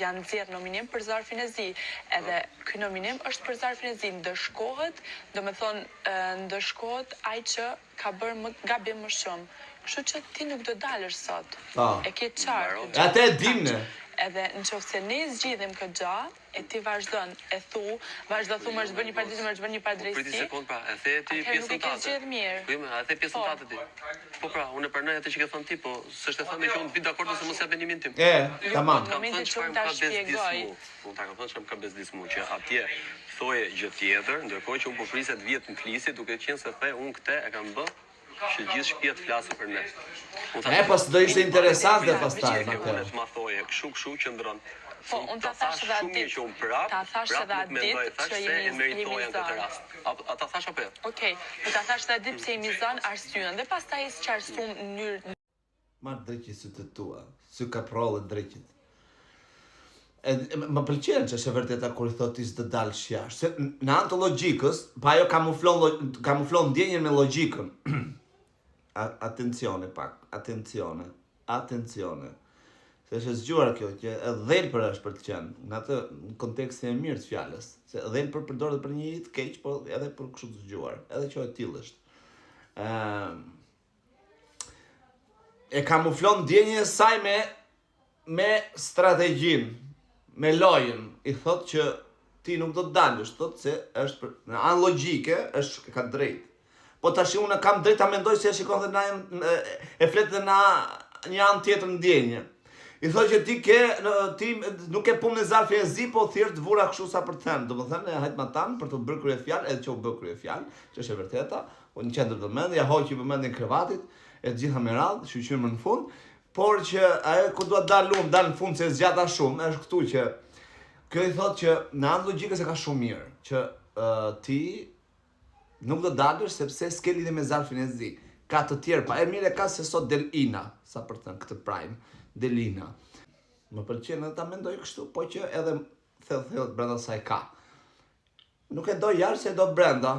janë nxjerr nominim për Zarfin e Zi, edhe ky nominim është për Zarfin e Zi, ndëshkohet, ndëshkohet ai që ka bërë gabim më shumë. Kështu që ti nuk do dalësh sot. E ke qartë. Atë e dim ne. Edhe nëse ne zgjidhim këtë gjë, e ti vazhdo thu më zbën një padrejti, më zbën një padrejti. Priti sekond pra, e the ti pjesën tatë. Nuk e ke mirë. Po, e the pjesën tatë ti. Po pra, unë e pranoj atë që ke thënë ti, po s'është e thënë që unë të vi dakord ose mos jap mendimin tim. Tamam. Në momentin që unë ta shpjegoj. Unë ta kam thënë çfarë ka bezdis mua që atje thoje gjë tjetër, ndërkohë që unë po prisja të vihet në flisi duke qenë se the unë këtë e kam bë që gjithë shtëpia të flasë për ne. Pas do ishte interesante pastaj atë. Ma thoje, kështu qëndron. Po, unë ta thash edhe atë ditë. Ta thash edhe atë ditë që jemi zënë. Ata thash apo jo? Okej, po ta thash edhe atë ditë pse jemi zënë arsyen dhe pastaj is qartësuam në mënyrë. Marr drejtë sy të tua, sy ka prollë drejtë. Më pëlqen që është e vërteta kur i thotë ti s'do dalësh jashtë. Se në anë të logjikës, pa ajo kamuflon ndjenjen me logjikën. Attenzione pak, attenzione. Se është zgjuar kjo që e dhelpër është për të qenë, në atë kontekstin e mirë të fjalës. Se dhelpër përdoret për një të keq, por edhe për kështu të zgjuar, edhe që e tillë është. E kamuflon ndjenjen e saj me strategjinë, me lojën. I thotë që ti nuk do të dalësh, thotë se është në anë logjike është ka drejtë. Po tash unë kam drejt ta mendoj se e shikon dhe e flet dhe na një anë tjetër ndjenje. I thotë që ti nuk e punë në Zarfin e Zi, po thjesht vura kështu sa për të thënë. Domethënë hajt ma tan për të bërë kryefjalë, edhe që u bë kryefjalë, që është e vërteta, po në qendër të mendja, hoqi vëmendjen krevatit, e të gjitha me radhë, shqyrmë në fund, por që ajo ku duhet dal në fund se zgjata shumë, është këtu që kjo i thotë që në anë logjikës e ka shumë mirë, që ti nuk do dalësh sepse s'ke lidhje me Zarfin e Zi. Ka të tjerë, pa e mirë ka se sot Delina, sa për thënë këtë prime, Delina. Më pëlqen edhe ta mendoj kështu, po që edhe thellë brenda saj ka. Nuk e do jashtë, se do brenda.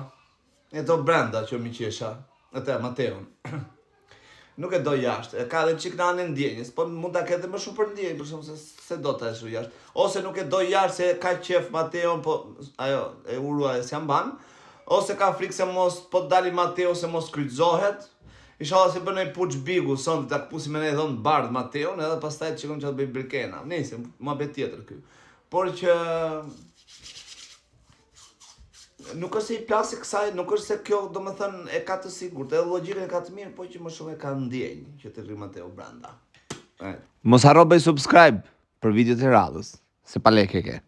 E do brenda që mi qesha, atë Mateon. Nuk e do jashtë, ka edhe çik në anën ndjenjes, po mund ta ketë më shumë për ndjenjë, për shkak se do ta ashtu jashtë. Ose nuk e do jashtë se ka qef Mateon, po ajo e urua e s'ja mban. Ose ka frikë se mos po dali Mateo se mos kryqëzohet. Inshallah se bën ai puç bigu son ta kpusi me ne dhon bardh Mateon, edhe pastaj çikon çfarë bëj Birkena. Nëse më bëj tjetër ky. Por që nuk është se i plasi kësaj, nuk është se kjo domethënë e ka të sigurt, edhe logjikën e ka të mirë, po që më shumë e ka ndjenjë që të rri Mateo brenda. Mos harro bëj subscribe për videot e radhës, se pa lekë ke.